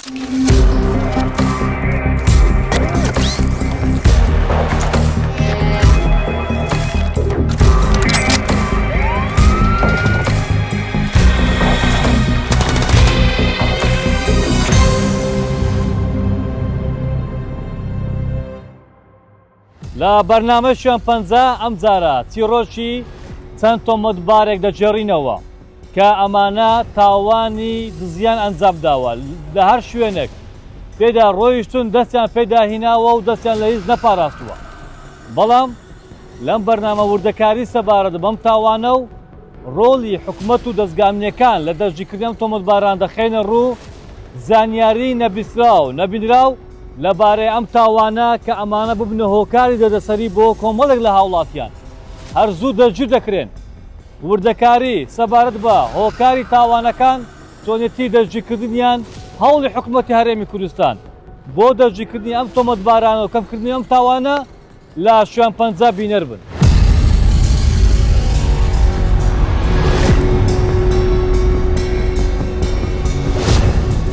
لە بەرنامەیان پەنجا ئەم جارە چیرۆکی چەند تۆمەتبارێک دەجێڕینەوە کە ئەمانە تاوانی دزیان ئەنجام داوە لە هەر شوێنێک پێدا ڕۆیشتون دەستیان پێداهیناوە و دەستیان لە هیچ نەپاراستووە. بەڵام لەم بەرنامە وردەکاری سەبارەت بەم تاوانە و ڕۆڵی حکومەت و دەستگامنیەکان لە دەستگیرکردنی تۆمەتباران دەخێنە ڕوو زانیاری نەبیسترا و نەبینراو لەبارەی ئەم تاوانە کە ئەمانە ببنە هۆکاری دەدەسەری بۆ کۆمەڵێک لە هاوڵاتیان هەرزوو دەرگیر دەکرێن. وردەکاری سەبارەت بە هۆکاری تاوانەکان چۆنێتی دەرگیرکردنیان هەوڵی حکومەتی هەرێمی کوردستان بۆ دەرگیرکردنی ئەم تۆمەتبارانە و کەمکردنی ئەم تاوانە لە شوێن پەنجا بینەر بن.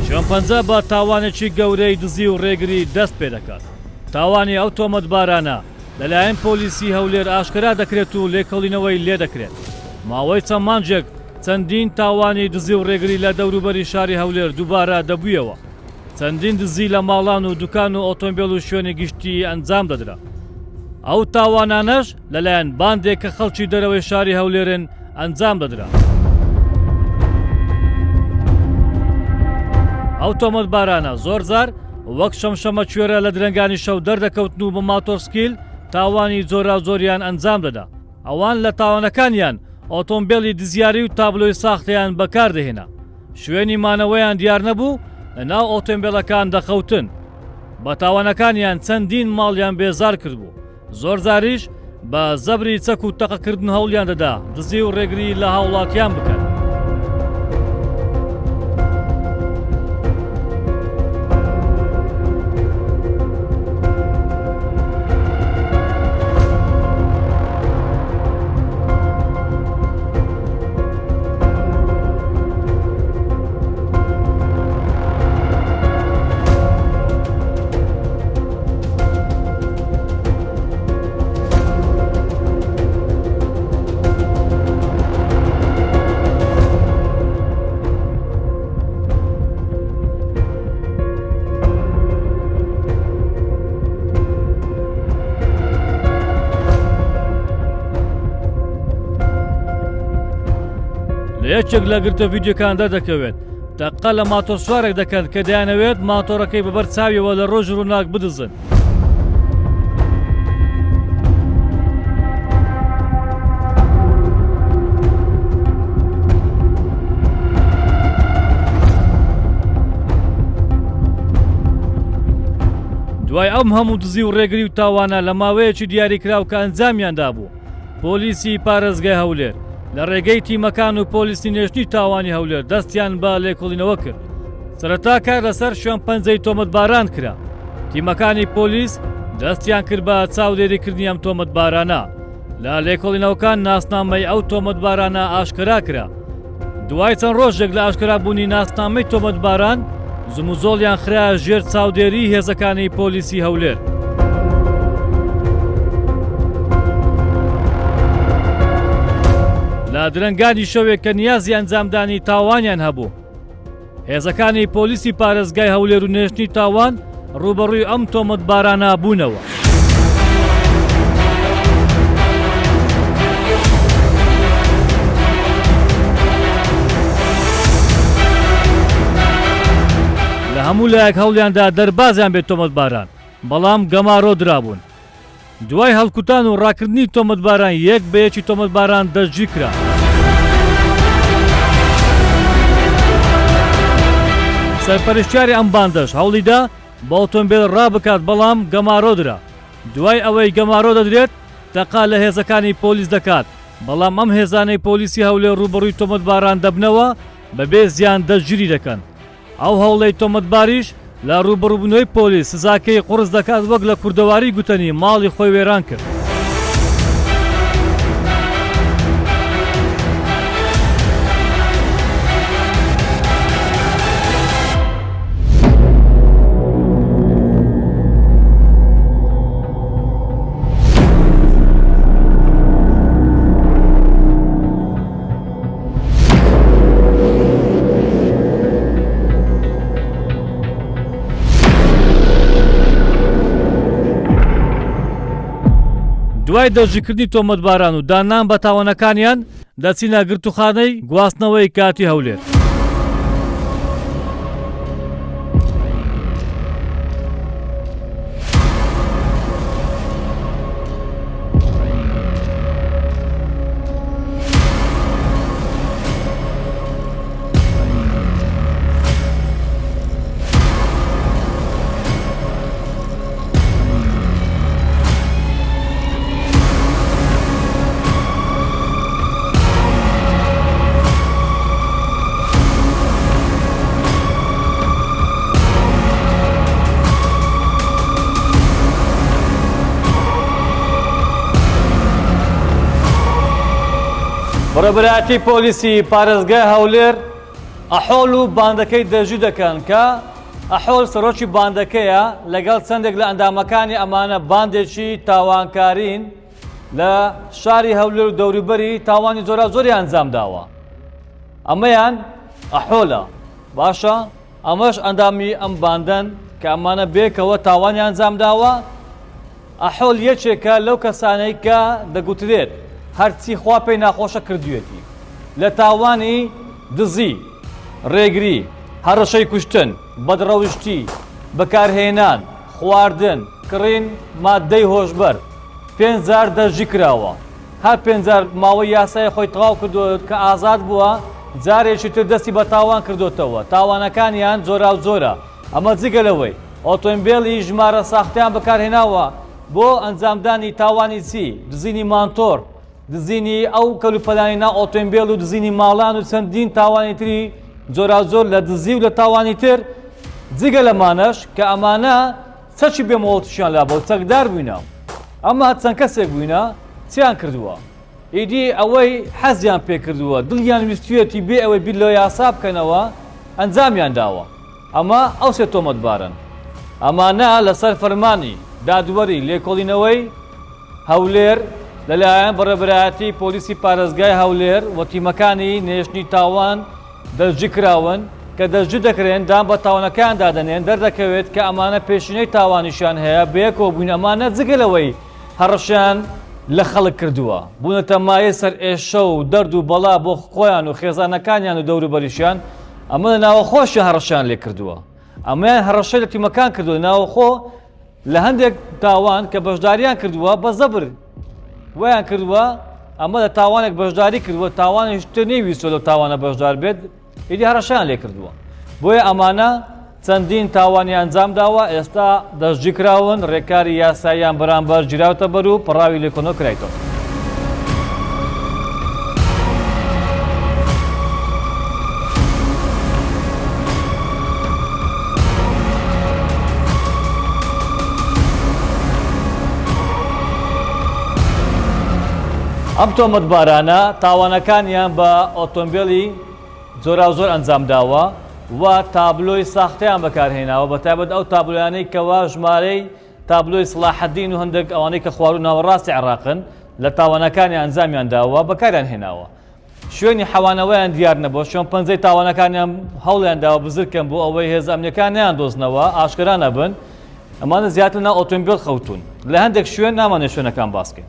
شوێن پەنجا بە تاوانێکی گەورەی دزی و ڕێگری دەست پێ دەکات. تاوانی ئەو تۆمەتبارانە لەلایەن پۆلیسی هەولێر ئاشکرا دەکرێت و لێکەڵینەوەی لێ دەکرێت. ماوەی چەند مانجێک چەندین تاوانی دزی و ڕێگری لە دەوروبەری شاری هەولێر دووبارە دەبوویەوە. چەندین دزی لە ماڵان و دوکان و ئۆتۆمبیل و شوێنی گشتی ئەنجام دەدرا. ئەو تاوانانەش لەلایەن باندێک کە خەڵکی دەرەوەی شاری هەولێرن ئەنجام دەدرا. ئەو تۆمەتبارانە زۆر جار وەک شەمشەمە کوێرە لە درەنگانی شەو دەردەکەوتن و بە ماتۆرسکیل تاوانی جۆرا زۆریان ئەنجام دەدا. ئەوان لە تاوانەکانیان ئۆتۆمبیلی دزیاری و تابلۆی ساختەیان بەکاردەهێنا. شوێنی مانەوەیان دیار نەبوو لەناو ئۆتۆمبیلەکان دەخەوتن. بە تاوانەکانیان چەندین ماڵیان بێزار کردبوو. زۆر زاریش بە زەبری چەک و تەقەکردن هەوڵیان دەدا دزی و ڕێگری لە هاوڵاتیان بکەن. یەکێک لە گرتە ڤیدیۆکان دەردەکەوێت دەقە لە ماتۆر سوارێک دەکەن کە دەیانەوێت ماتۆرەکەی بەبەر چاویەوە لە ڕۆژ ڕووناک بدزن. دوای ئەم هەموو دزی و ڕێگری و تاوانە لە ماوەیەکی دیاریکراو کە ئەنجامیاندا بوو پۆلیسی پارێزگای هەولێر لە ڕێگەی تیمەکان و پۆلیسی نێشتنی تاوانی هەولێر دەستیان بە لێکۆڵینەوە کرد. سەرەتا کار لەسەر شوێن پەنجەی تۆمەتباران کرا. تیمەکانی پۆلیس دەستیان کرد بە چاودێریکردنی ئەم تۆمەتبارانە. لە لێکۆڵینەوەکان ناسنامەی ئەو تۆمەتبارانە ئاشکرا کرا. دوای چەند ڕۆژێک لە ئاشکرابوونی ناسنامەی تۆمەتباران زموزۆڵیان خرا ژێر چاودێری هێزەکانی پۆلیسی هەولێر. لە درەنگانی شەوێک کە نیازی ئەنجامدانی تاوانیان هەبوو هێزەکانی پۆلیسی پارێزگای هەولێر و نێشتنی تاوان ڕوبەڕووی ئەم تۆمەتبارانە بوونەوە. لە هەموو لایەک هەوڵیاندا دەربازیان بێت تۆمەتباران بەڵام گەمارۆ درابوون. دوای هەڵکوتان و ڕاکردنی تۆمەتباران یەک بە یەکی تۆمەتباران دەستگیر کرا. سەرپەرشتیاری ئەم باندەش هەوڵیدا بە ئۆتۆمبیل ڕابکات بەڵام گەمارۆ درا. دوای ئەوەی گەمارۆ دەدرێت تەقا لە هێزەکانی پۆلیس دەکات بەڵام ئەم هێزانەی پۆلیسی هەولێر ڕوبەڕووی تۆمەتباران دەبنەوە بەبێ زیان دەستگیری دەکەن. ئەو هەوڵەی تۆمەتباریش لە ڕوبەڕووبوونەوەی پۆلیس سزاکەی قورس دەکات وەک لە کوردەواری گوتنی ماڵی خۆی وێران کرد. دوای دەستگیرکردنی تۆمەتباران و دانان بە تاوانەکانیان دەچینە گرتوخانەی گواستنەوەی کاتی هەولێر. بەڕێبەرایەتی پۆلیسی پارێزگای هەولێر ئەحۆڵ و باندەکەی دەژی دەکەن کە ئەحۆڵ سەرۆکی باندەکەیە لەگەڵ چەندێک لە ئەندامەکانی ئەمانە باندێکی تاوانکارین لە شاری هەولێر و دەوروبەری تاوانی زۆری ئەنجام داوە. ئەمەیان ئەحۆڵە باشە، ئەمەش ئەندامی ئەم باندەن کە ئەمانە بێکەوە تاوانی ئەنجام داوە. ئەحۆڵ یەکێکە لەو کەسانەی کە دەگوترێت هەرچی خوا پێی ناخۆشە کردوێتی لە تاوانی دزی، ڕێگری، هەڕەشەی کوشتن، بەدڕەوشتی، بەکارهێنان، خواردن، کڕین مادەی هۆشبەر 5,000 دەژی کراوە. هەر 5,000 ماوەی یاسای خۆی تەواو کردووە کە ئازاد بووە، جارێکی تر دەستی بە تاوان کردوتەوە. تاوانەکانیان زۆرا و زۆرە. ئەمە جگەلەوەی ئۆتۆمبیلی ژمارە ساختیان بەکارهێناوە بۆ ئەنجامدانی تاوانی چی؟ دزینی مانتۆر، دزینی ئەو کەلوپەلانینا ئۆتۆمبیل و دزینی ماڵان و چەندین تاوانی تری زۆرا زۆر لە دزی و لە تاوانی تر. جگە لەمانەش کە ئەمانە چەچی بێمەوەڵتیشیان لا بۆ چەکدار بووینە. ئەمە چەند کەسێک بووینە چیان کردووە؟ ئیدی ئەوەی حەزیان پێ کردووە، دڵیان ویستوێتی بێ ئەوەی بیر لە یاسا بکەنەوە، ئەنجامیان داوە. ئەمە ئەو سێ تۆمەتبارن. ئەمانە لەسەر فەرمانی دادوەری لێکۆڵینەوەی هەولێر لەلایەن بەڕێبەرایەتی پۆلیسی پارێزگای هەولێر و تیمەکانی نێشتنی تاوان دەستگیر کراون کە دەستگیر دەکرێن دام بە تاوانەکان دادەنێن. دەردەکەوێت کە ئەمانە پێشینەی تاوانیشان هەیە بەیەکەوە بووین. ئەمانە جگەلەوەی هەڕەشیان لە خەڵک کردووە، بوونەتە مایە سەر ئێشە و دەرد و بەڵا بۆ خۆیان و خێزانەکانیان و دەوروبەریشیان. ئەمە لە ناوەخۆشی هەڕەشیان لێ کردووە. ئەمەیان هەڕەشەی لە تیمەکان کردووە ناوەخۆ لە هەندێک تاوان کە بەشداریان کردووە بە زەبر ویان کردووە. ئەمە لە تاوانێک بەشداری کردووە، تاوانێک تر نەیویستۆ لە تاوانە بەشدار بێت، ئیدی هەڕەشیان لێ کردووە. بۆیە ئەمانە چەندین تاوانی ئەنجام داوە، ئێستا دەستگیر کراون، ڕێکاری یاساییان بەرامبەر گیراوتە بەر و پەڕاوی لێکۆڵینەوە کرایتەوە. ئەم تۆمەتبارانە تاوانەکانیان بە ئۆتۆمبیلی زۆرا زۆر ئەنجام داوە و تابلۆی ساختیان بەکارهێناوە، بەتایبەت ئەو تابلۆیانەی کەوا ژمارەی تابلۆی سڵاحەدین و هەندێک ئەوانەی کە خوار و ناوەڕاستی عێراقن لە تاوانەکانی ئەنجامیان داوە بەکاریان هێناوە. شوێنی حەوانەوەیان دیار نەبووە، شوێن پەنجەی تاوانەکانیان هەوڵیان داوە بزرکەن بۆ ئەوەی هێز ئەمنیەکان نەیاندۆزنەوە، ئاشکرا نەبن. ئەمانە زیاتر ناو ئۆتۆمبیل خەوتون. لە هەندێک شوێن نامانێت شوێنەکان باسکەین.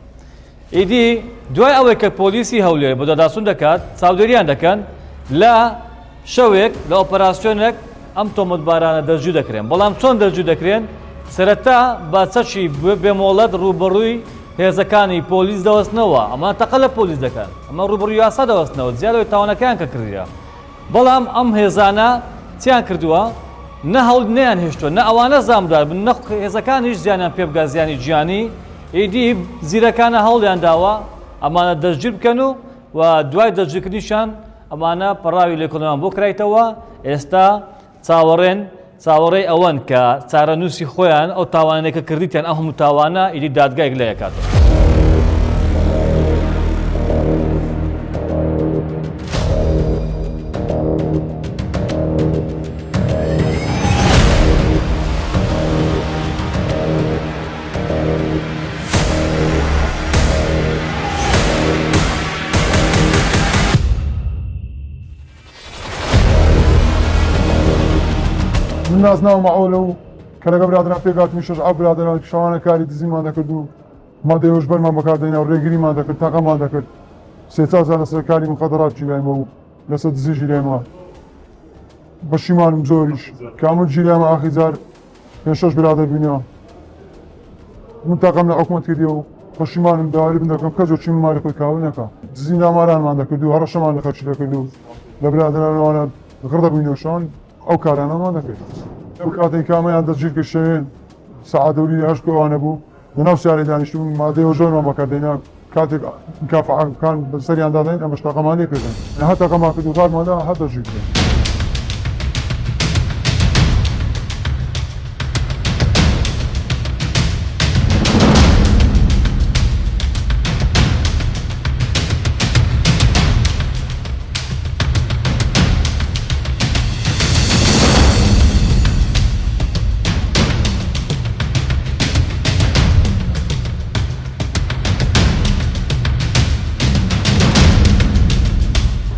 ئیدی دوای ئەوەی کە پۆلیسی هەولێر بۆ داداسون دەکات، چاودێریان دەکەن لە شەوێک لە ئۆپەراسیۆنێک ئەم تۆمەتبارانە دەستگیر دەکرێن. بەڵام چۆن دەستگیر دەکرێن؟ سەرەتا بە چەکی بێمۆڵەت ڕوبەڕووی هێزەکانی پۆلیس دەوەستنەوە. ئەمە تەقە لە پۆلیس دەکەن، ئەمە ڕوبەڕووی یاسا دەوەستنەوە، زیادەوەی تاوانەکەیان کە کردیە. بەڵام ئەم هێزانە چیان کردووە؟ نە هەوڵ نەیان هێشتووە، نە ئەوانە زامدار بن، نە هێزەکانیش زیانیان پێ بگا زیانی گیانی. ئیدی زیرەکانە هەوڵیان داوە ئەمانە دەستگیر بکەن و دوای دەستگیرکردنیشان ئەمانە پەڕاوی لێکۆڵینەوەیان بۆ کرایتەوە. ئێستا چاوەڕێی ئەوەن کە چارەنووسی خۆیان ئەو تاوانێکە کردیتیان ئەو هەموو تاوانە ئیدی دادگایەک لە یەکاتەوە. من ناز ناو معولو کە لەگە برادران پێگاتمی شەژعە برادران شەوانە کاری دزیمان دەکردو مادەی هۆشبەرمان بەکاردێنا و ڕێگریمان دەکرد تاقەمان دەکرد 300,000 لەسەر کاری مخەدەڕات لایمە و لەسەر دزیژی لایمە بەشیمانم زۆریش کامل ژیلامە ئاخیزار 5-6 برادر بینەوە من تاقەم لە حکومەت کردی و بەشیمانم داواری بن دەکەم کەس چی ماری خۆی کاوە نەکە دزی نامارانمان دەکرد و هەڕەشەمان لە خەرچی دەکرد و لە برادرانەوانە غڕدە بووینەوەشان ئەو کارانەمان دەکرد ئەو کاتێک کامەیان دەستگیر کرد شەوێن سەعادەوری هەشتەوانە بوو لەناو شارێ دانیشتبوون مادەی هۆژۆرمان بەکاردێنا کاتێک مکافعەکان بەسەریان دادەین ئەمەش تاقەمان لێ کردن هەر تاقەمان کرد و کارماندا هەر دەستگیر کردن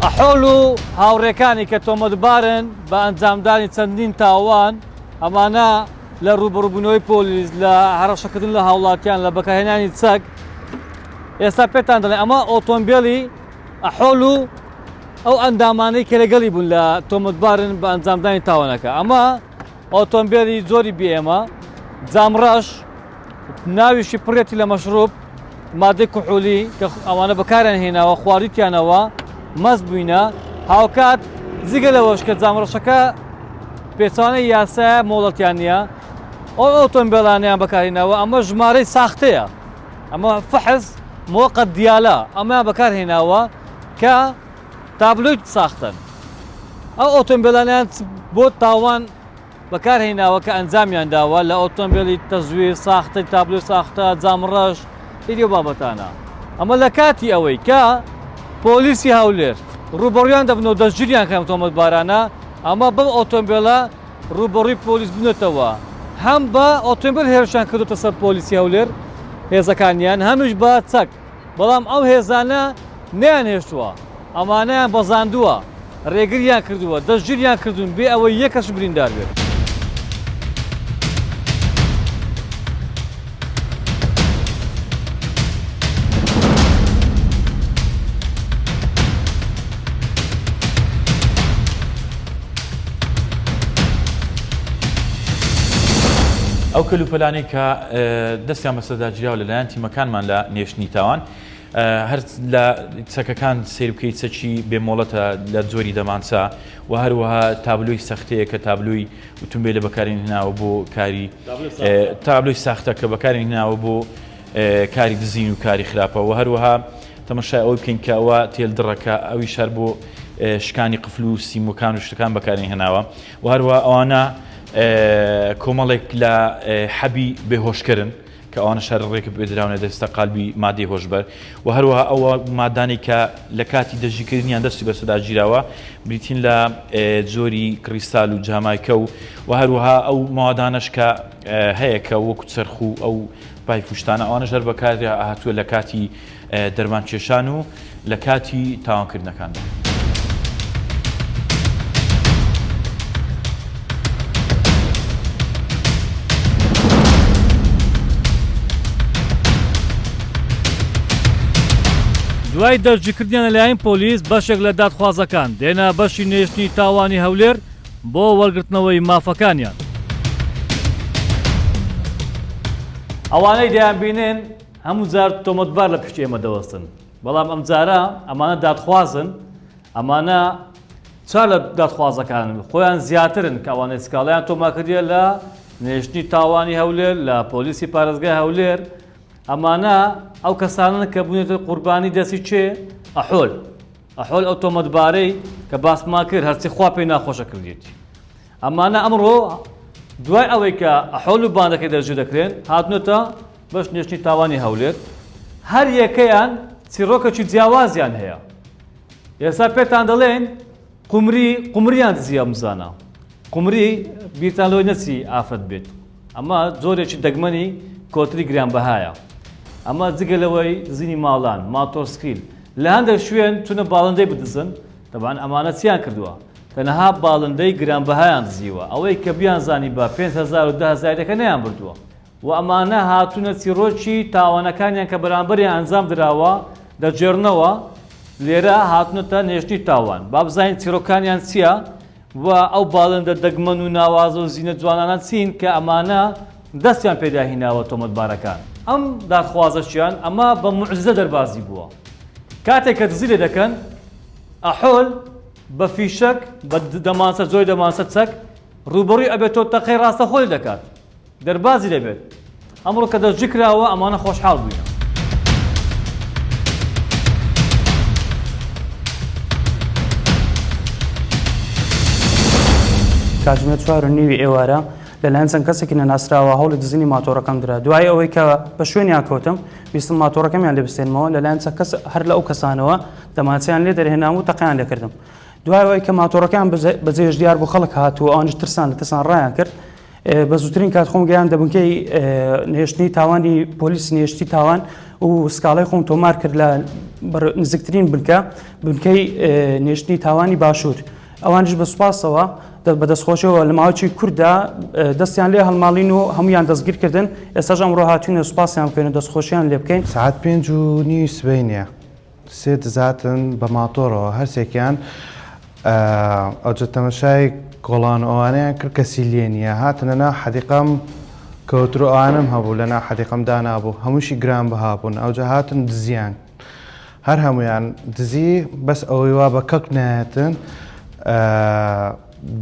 ئەحۆڵ و هاوڕێکانی کە تۆمەتبارن بە ئەنجامدانی چەندین تاوان ئەمانە لە ڕوبڕووبوونەوەی پۆلیس لە هەڕەشەکردن لە هاوڵاتیان لە بەکارهێنانی چەک ئێستا پێتان دەڵێن ئەمە ئۆتۆمبیلی ئەحۆڵ و ئەو ئەندامانەی کە لەگەڵی بوون لە تۆمەتبارن بە ئەنجامدانی تاوانەکە ئەمە ئۆتۆمبیلی زۆری بێمە جامڕەش ناویشی پڕێتی لە مەشروب مادەی کوحولی کە ئەوانە بەکاریان هێناوە خواریتیانەوە مەست بووینە هاوکات جگە لەوەش کە جامڕەشەکە پێچوانەی یاسایە مۆڵەتیان نییە ئەو ئۆتۆمبیلانیان بەکارهێناوە ئەمە ژمارەی ساختەیە ئەمە فەحز مۆقەت دیالە ئەمەیان بەکارهێناوە کە تابلۆی ساختن ئەو ئۆتۆمبیلانیان بۆ تاوان بەکارهێناوە کە ئەنجامیان داوە لە ئۆتۆمبیلی تەزویر ساختە تابلۆی ساختە جامڕەش ئیدی بابەتانە ئەمە لە کاتی ئەوەی کە پۆلیسی هەولێر ڕوبەڕویان دەبنەوە دەستگیریان کەم تۆمەتبارانە ئەمە بەم ئۆتۆمبیلە ڕوبەڕووی پۆلیس بنێتەوە هەم بە ئۆتۆمبیل هێرشیان کردوتە سەر پۆلیسی هەولێر هێزەکانیان هەمیش بە چەک بەڵام ئەو هێزانە نەیان هێشتووە ئەمانەیان بەزاندووە ڕێگریان کردووە دەستگیریان کردوون بێ ئەوەی یەکەش بریندار بێت ئەو کەلوپەلانەی کە دەستیان بەسەرداگیراوە لەلایەن تیمەکانمان لە نێشتنی تاوان هەر لە چەکەکان سیر بکەیت چەکی بێمۆڵەتە لە جۆری دەمانچە و هەروەها تابلۆی سەختەیە کە تابلۆی ئۆتۆمبیلە بەکارین هێناوە بۆ کاری تابلۆی ساختە کە بەکارین هێناوە بۆ کاری دزین و کاری خراپە و هەروەها تەمەشای ئەوەی بکەین کە ئەوە تێلدڕەکە ئەوی شار بۆ شکانی قفل و سیمەکان و شتەکان بەکارین هێناوە و هەروەها ئەوانە کۆمەڵێک لە حەبی بێهۆشکردن کە ئەوانە شار ڕێک بێدراونە دەستە قالبی مادەی هۆشبەر و هەروەها ئەوە مادانی کە لە کاتی دەژیکردنیان دەستی بەسەداگیراوە بریتین لە جۆری کریستال و جامایکە و هەروەها ئەو مادانش کە هەیە کە وەکو چرخ و ئەو پای فوشتانە ئەوانە ژەر بەکاردا هاتووە لە کاتی دەرمان کێشان و لە کاتی تاوانکردنەکاندا. دوای دەرجیکردیان لەلایەن پۆلیس بەشێک لە دادخوازەکان دێنە بەشی نێشتنی تاوانی هەولێر بۆ وەرگرتنەوەی مافەکانیان. ئەوانەی دەیان بینێن هەموو جار تۆمەتبار لە پشتی ئێمە دەوەستن بەڵام ئەم جارە ئەمانە دادخوازن ئەمانە چار لە دادخوازەکان خۆیان زیاترن کە ئەوانەی سکاڵیان تۆماکردیە لە نێشتنی تاوانی هەولێر لە پۆلیسی پارێزگای هەولێر ئەمانە ئەو کەسانن کە بوونێتە قوربانی دەستی چێ ئەحۆل ئەو تۆمەتبارەی کە باسمان کرد هەرچی خوا پێی ناخۆشە کردێتی ئەمانە ئەمڕۆ دوای ئەوەی کە ئەحۆل و باندەکەی دەرجوو دەکرێن هاتنێتە بەش نێشتنی تاوانی هەولێر هەر یەکەیان چیرۆکێکی جیاوازیان هەیە ئێستا پێتان دەڵێن قومریان دزیە مزانە قومری بیرتان لەوەی نەچی ئافرەت بێت ئەمە زۆرێکی دەگمەنی کۆتری گرانبەهایە ئەمە جگە لەوەی زینی ماڵان ماتۆسکیل لە هەندێک شوێن چونە باڵندەی بدزن دەبان ئەمانە چیان کردووە تەنەها باڵندەی گرانبەهایان دزیوە ئەوەی کە بیان زانی بە 5,000 و 10,000 نەیان بردووە و ئەمانە هاتوونە چیرۆکی تاوانەکانیان کە بەرامبەریان ئەنجام درراوە دەجێڕنەوە لێرە هاتونەتە نێژنی تاوان با بزانین چیرۆکانیان چییە و ئەو باڵندە دەگمەن و ناوازە و زیینە جوانانە چین کە ئەمانە دەستیان پێداهیناوە تۆمەتبارەکان ئەم دادخوازەشیان ئەمە بە موعجزە دەربازی بووە کاتێک کە دزی لێ دەکەن ئەحۆل بە فیشک بە دەمانسە زۆی دەمانسە چەک ڕوبەڕووی ئەبێتۆ تەقەی ڕاستە خۆی دەکات دەربازی دەبێت ئەمڕۆ کە دەستگیر کراوە ئەمانە خۆشحاڵ بووینە کاتژمێر 4:30 ئێوارە لەلایەن چەند کەسێکی نەناسراوە هەوڵی دزینی ماتۆڕەکەم درا دوای ئەوەی کە بە شوێنیان کەوتم ویستم ماتۆڕەکەمیان لێ بستێنمەوە لەلایەن چەند کەس هەر لە ئەو کەسانەوە دەماچیان لێ دەرهێنام و تەقیان لێکردم دوای ئەوەی کە ماتۆڕەکەیان بەجێش دیار بۆ خەڵک هاتووە ئەوانش ترسان لە ترسان ڕایان کرد بە زووترین کات خۆم گەیان دەبنکەی نێشتنی تاوانی پۆلیس نێشتی تاوان و سکاڵای خۆم تۆمار کرد لە نزیکترین بنکەی نێشتنی تاوانی باشوور ئەوانش بە سوپاسەوە بە دەستخۆشەوە لە ماوەی کووردا دەستیان لێ هەڵماڵین و هەمویان دەستگیرکردن ئێستاش ئەمڕۆ هاتوونە سوپاسیان بکەین و دەستخۆشیان لێ بکەین ساعت 5:30 سبەینە سێ دزاتن بە ماتۆڕەوە هەرسێکیان ئەوجە تەمەشای گۆڵان ئەوانیان کرد کەسی لێ نییە هاتنە ناو حەدیقەم کەوتر ئەوانم هەبوو لە ناو حەدیقەمدا نابوو هەمووشی گران بەها بوون ئەوجە هاتن دزیان هەر هەمویان دزی بەس ئەوەی وا بە کەک نایەتن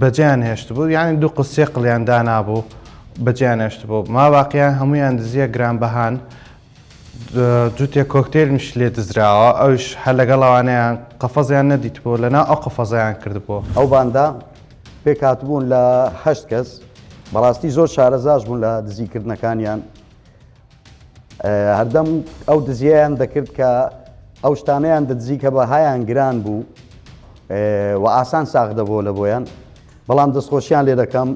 بەجیان هێشت بوو یعنی دوو قسێ قڵیان دانابوو بەجیان هێشت بوو ما واقعیان هەمویان دزیە گرانبەهان جوتێک کۆکتێلمیش لێ دزراوە ئەوش هەر لەگەڵەوانیان قەفەزیان نەدیتبوو لەنا ئەو قەفەزیان کردبوو ئەو باندا پێک هاتبوون لە 8 کەس بەڕاستی زۆر شارەزاش بوون لە دزیکردنەکانیان هەردەم ئەو دزییان دەکرد کە ئەو شتانەیان دەدزی کە بەهایان گران بوو و ئاسان ساغ دەبوو لە بۆیان بەڵام دەستخۆشیان لێ دەکەم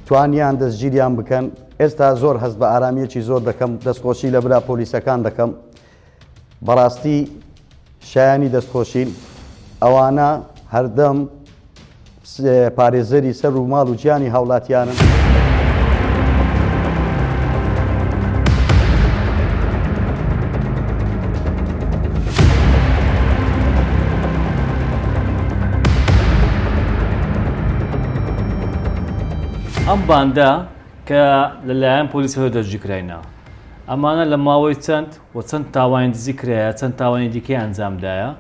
توانیان دەستگیریان بکەن ئێستا زۆر هەست بە ئارامیەکی زۆر دەکەم دەستخۆشی لە برا پۆلیسەکان دەکەم بەڕاستی شایانی دەستخۆشین ئەوانە هەردەم پارێزەری سەر و ماڵ و گیانی هاوڵاتیانن ئەم باندا کە لەلایەن پۆلیسەوە دەستگیر کراینەوە ئەمانە لە ماوەی چەند و چەند تاوانی دزی کرایە چەند تاوانی دیکەی ئەنجامدایە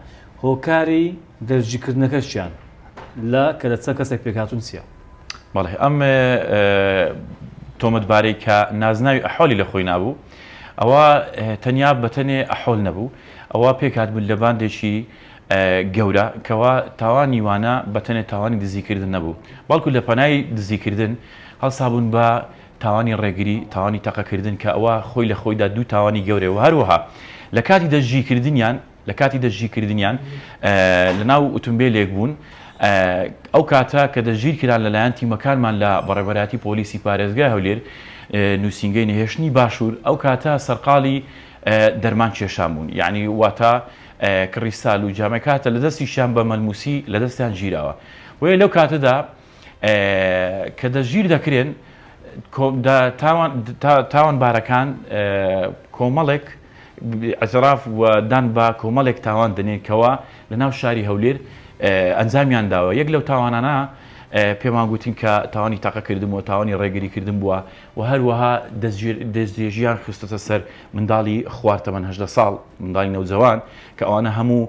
هۆکاری دەستگیرکردنەکەشیان لە کە لە چەند کەسێک پێکهاتوون چییە؟ بەڵێ ئەم تۆمەتبارەی کە نازناوی ئەحۆلی لە خۆی نابوو ئەوە تەنیا بەتەنێ ئەحۆل نەبوو ئەوە پێکهاتبوو لە باندێکی گەورە کەوا تاوانی وانە بەتەنێ تاوانی دزیکردن نەبوو بەڵکو لە پەنای دزیکردن هەڵسابوون بە تاوانی ڕێگری تاوانی تەقەکردن کە ئەوە خۆی لە خۆیدا دوو تاوانی گەورەی و هەروەها لە کاتی دەستگیرکردنیان لە ناو ئۆتۆمبیلێک بوون ئەو کاتە کە دەستگیر کران لەلایەن تیمەکانمان لە بەڕێوەبەراتی پۆلیسی پارێزگای هەولێر نووسینگەی نەهێشتنی باشوور ئەو کاتە سەرقاڵی دەرمان کێشان بوون یعنی واتە کڕیستال و جامەکاتە لە دەستیشان بە مەلموسی لە دەستیان گیراوە وێ لەو کاتەدا کە دەستگیر دەکرێن تاوان بارەکان کۆمەڵێک ئەزراف و دان بە کۆمەڵێک تاوان دەنێنکەوە لە ناو شاری هەولێر ئەنجامیان داوە یەک لەو تاوانانە پێمان گوتین کە تاوانی تاقەکردنەوە تاوانی ڕێگریکردن بووە و هەروەها دەستێژیان خستەتە سەر منداڵی خواردتەمەن 18 ساڵ منداڵی نەوجەوان کە ئەوانە هەموو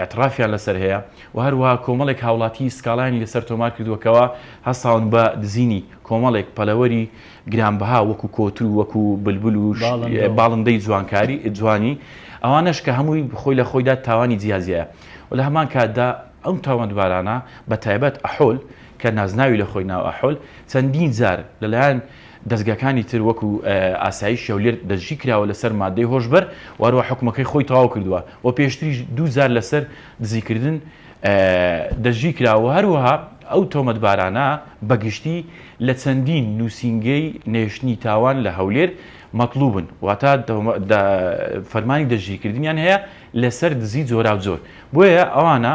ئەترافیان لەسەر هەیە و هەروەها کۆمەڵێک هاوڵاتی سکاڵانی لەسەر تۆمار کردووەکەوە هەستاون بە دزینی کۆمەڵێک پەلەوەری گرانبەها وەکو کۆتر و وەکو بلبل و باڵندەی جوانکاری جوانی ئەوانش کە هەمووی خۆی لە خۆیدا تاوانی جیازیە و لە هەمان کاتدا ئەم تاوەندبارانە بە تایبەت ئەحۆل کە نازناوی لە خۆی ناو ئەحۆل چەندین جار لەلایەن دەستگاکانی تر وەکو ئاسایش شەولێر دەستگیر کراوە لەسەر مادەی هۆشبەر وەروە حکومەکەی خۆی تەواو کردووە و پێشتری دوو جار لەسەر دزیکردن دەستگیر کراوە هەروەها ئەو تۆمەتبارانە بەگشتی لە چەندین نووسینگەی نێشتنی تاوان لە هەولێر مەطلوبن واتە فەرمانی دەستگیرکردنیان هەیە لەسەر دزی جۆرا و جۆر بۆیە ئەوانە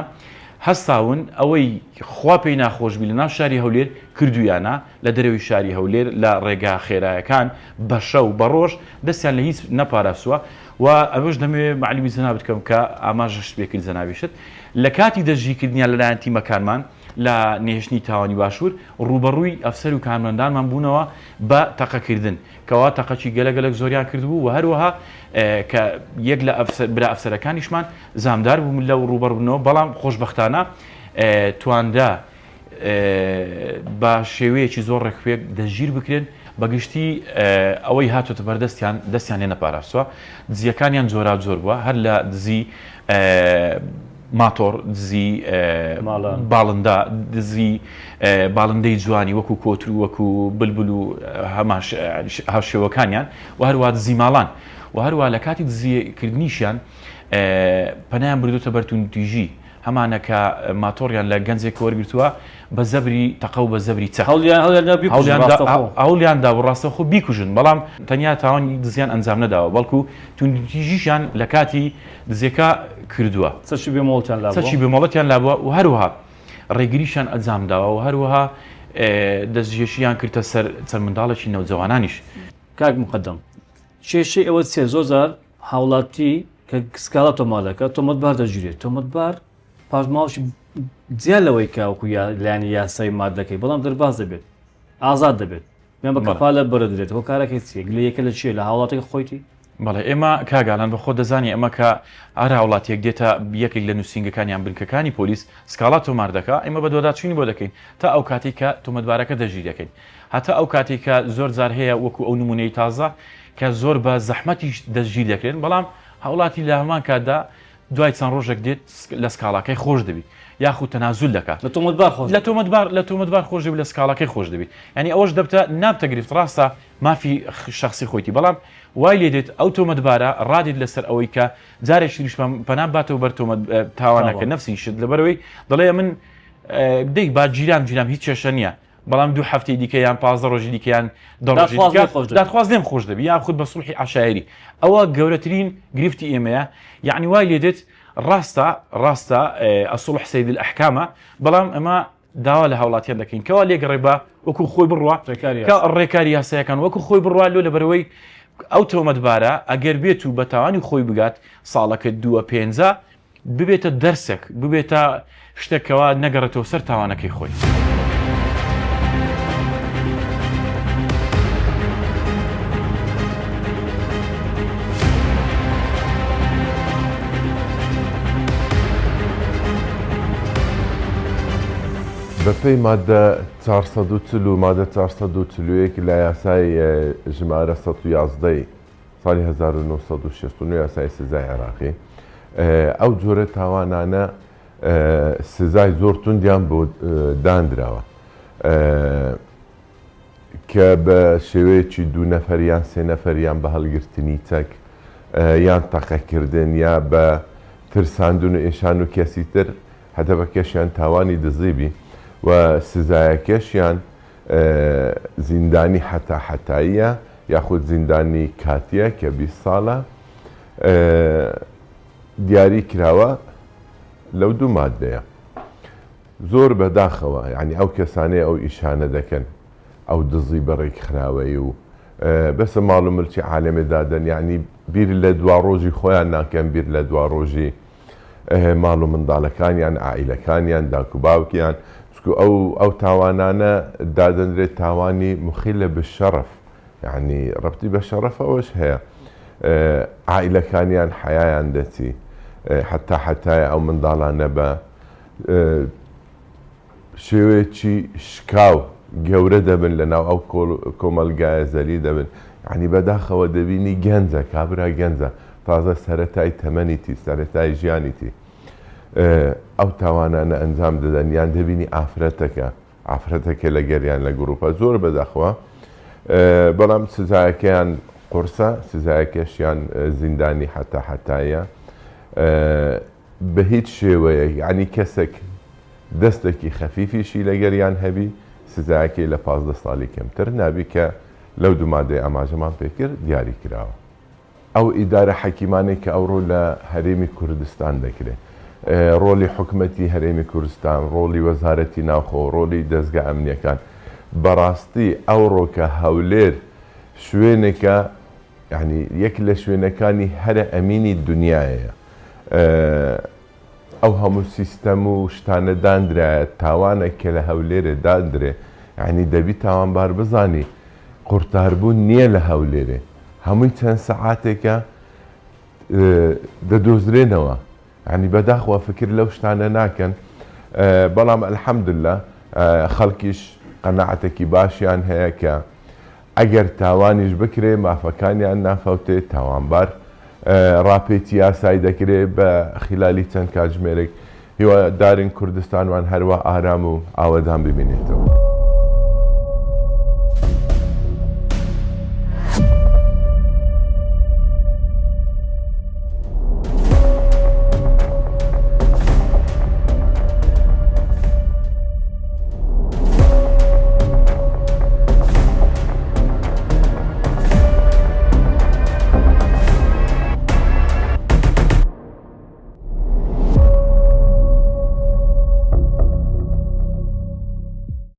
هەستاون ئەوەی خوا پێی ناخۆشبی لە ناو شاری هەولێر کردویانە لە دەرەوەی شاری هەولێر لە ڕێگا خێرایەکان بە شەو بە ڕۆژ دەستیان لە هیچ نەپاراستووە و ئەوەش دەمەوێت معلومی جەناب بکەم کە ئاماژەش پێکرد جەنابیشت لە کاتی دەستگیرکردنیان لەلایەن تیمەکانمان لە نێشتنی تاوانی باشوور ڕوبەڕووی ئەفسەر و کارمەندانمان بوونەوە بە تەقەکردن کەوا تەقەچی گەلەگەلک زۆریان کردبوو و هەروەها کە یەک لە برا ئەفسەرەکانیشمان زامدار بووم لەو ڕوبەڕبوونەوە بەڵام خۆشبەختانە تواندا بە شێوەیەکی زۆر ڕێکپێک دەژیر بکرێن بەگشتی ئەوەی هاتوتە بەردەستیان دەستیان لێ نەپاراستووە دزیەکانیان زۆرا زۆر بووە هەر لە دزی ماتۆر دزی باڵندا دزی باڵندەی جوانی وەکو کۆتر و وەکو بلبل و هاوشێوەکانیان و هەروە دزی ماڵان و هەروە لە کاتی دزیکردنیشیان پەنایان بردوتە بەرتونتیژی هەمانە کە ماتۆریان لە گەنجێک وەرگرتووە بە زەبری تەقە و بە زەبری چەق هەولیاندا ڕاستە خۆ بیکوژن بەڵام تەنیا تاوانی دزیان ئەنجام نەداوە بەڵکو تونتیژیشیان لە کاتی دزیەکە کردووە چەچی بێمەڵەتیان لابووە و هەروەها ڕێگریشیان ئەنجام داوە و هەروەها دەستژێشیان کردە سەر چەند منداڵێکی نەوجەوانانیش. کاک مقدم کێشەی ئەوە چێ زۆر هاوڵاتی کە سکاڵا تۆماتەکە تۆمەتبار دەژێت تۆمەتبار پاشماوەشی جیان لەوەی کاوکو لایانی یاسای مادەکەی بەڵام دەرباز دەبێت ئازاد دەبێت میان بە کەفالە بەرەدرێت بۆ کارەکەی چیە گلەیەکە لە چیە لە هاوڵاتێک خۆیتی بەڵێ ئێمە کاگالان بە خۆ دەزانی ئەمە کە ئارا وڵاتێک دێتە یەکێک لە نووسنگەکانیان بنکەکانی پۆلیس سکاڵا تۆمار دەکە ئێمە بە دۆداچوونی بۆ دەکەین تا ئەو کاتێک کە تۆمەتبارەکە دەژیر دەکەین هەتا ئەو کاتێک کە زۆر جار هەیە وەکو ئەو نمونەی تازە کە زۆر بە زەحمەتیش دەستگیر دەکرێن بەڵام هاوڵاتی لە هەمان کاتدا دوای چەند ڕۆژێک دێت لە سکاڵاکەی خۆش دەبیت یاخود تەنازول دەکات لە تۆمەتبار خۆش دەبێت لە سکاڵاکەی خۆش دەبیت ینی ئەوەش دەبتە نابتەگرفت ڕاستە مافی شخصی خۆیتی بەڵام وای لێ دێت ئەو تۆمەتبارە ڕادێت لەسەر ئەوەی کە جارێکیش پەنا باتەوە بەر تاوانەکە نەفسی شت لەبەرەوەی دەڵێ من بدەیت با جیران هیچ کێشە نییە بەڵام دوو هەفتەی دیکە یان 15 ڕۆژی دیکەیان دادخواز لێم خۆش دەبی یان خود بە سوڵحی عشایری ئەوە گەورەترین گرفتی ئێمەیە یعنی وای لێ دێت ڕاستە ئەسوڵح سەید الئەحکامە بەڵام ئەمە داوا لە هاوڵاتیان دەکەین کەوا لێگەڕێ بە وەکو خۆی بڕوا ڕێکاری یاسایەکان وەکو خۆی بڕوا لۆ لەبەرەوەی ئەو تۆمەتبارە ئەگەر بێت و بە تاوانی خۆی بگات ساڵەکە 2-5 ببێتە دەرسێک ببێتە شتێکەوە نەگەڕێتەوە سەر تاوانەکەی خۆی. بەپێی مادە 440 و مادە 441 لە یاسای ژمارە 111 ساڵی 1969 یاسای سزای عێراقی ئەو جۆرە تاوانانە سزای زۆر توندیان بۆ دانراوە کە بە شێوەیەکی 2 نەفەریان 3 نەفەریان بە هەڵگرتنی چەک یان تەقەکردن یا بە ترساندن و ئێشان و کەسی تر هەدەفەکەشیان تاوانی دزیبی و سزایەکەشیان زیندانی حەتاییە یاخود زیندانی کاتیە کە 20 ساڵە دیاری کراوە لەو دوو مادەیە زۆر بەداخەوە یعنی ئەو کەسانەیە ئەو ئیشانە دەکەن ئەو دزی بەڕێک خراوەی و بەسە ماڵ و ملکی عالەمێدادەن یعنی بیر لە دوا ڕۆژی خۆیان ناکەن بیر لە دوا ڕۆژی ماڵ و منداڵەکانیان عائیلەکانیان داک و باوکیان ئەو تاوانانە دادەنرێت تاوانی مخیلە بشەڕف یعنی ڕەبتی بە شەڕەف ئەوەش هەیە عائیلەکانیان حەیایان دەچی حتایە ئەو منداڵانە بە شێوەیەکی شکاو گەورە دەبن لە ناو ئەو کۆمەلگایە زەلی دەبن یعنی بەداخەوە دەبینی گەنجە کابرا گەنجە تازە سەرەتای تەمەنیتی سەرەتای ژیانیتی ئەو تاوانانە ئەنجام دەدەن یان دەبینی ئافرەتەکە لە گەریان لە گروپە زۆر بەداخەوە بەڵام سزایەکەیان قورسە سزایەکەشیان زیندانی حەتایە بە هیچ شێوەیە یعنی کەسێک دەستێکی خەفیفیشی لە گەریان هەبی سزایەکەی لە 15 ساڵی کەمتر نابی کە لەو دوو مادەی ئاماژەمان پێکرد دیاری کراوە ئەو ئیدارە حەکیمانەی کە ئەوڕۆ لە هەرێمی کوردستان دەکرێت ڕۆلی حکومەتی هەرێمی کوردستان ڕۆلی وەزارەتی ناوخۆ ڕۆلی دەستگا ئەمنیەکان بەڕاستی ئەوڕۆ کە هەولێر شوێنێکە یعنی یەک لە شوێنەکانی هەرە ئەمینی دنیاەیە ئەو هەموو سیستەم و شتانە دانرایە تاوانێک کە لە هەولێرە دادرێ یعنی دەبی تاوانبار بزانی قورتاربوون نییە لە هەولێرێ هەمووی چەند سەعاتێکە دەدۆزرێنەوە ینی بەداخوا فکر لەو شتانە ناکەن بەڵام ئەلحەمدوللا خەڵکیش قەنەعەتێکی باشیان هەیە کە ئەگەر تاوانیش بکرێ مافەکانیان نافەوتێ تاوانبار ڕاپێتی یاسایی دەکرێت بە خلالی چەند کاتژمێرێک هیوادارین کوردستانوان هەروە ئارام و ئاوەدان ببینێتەوە.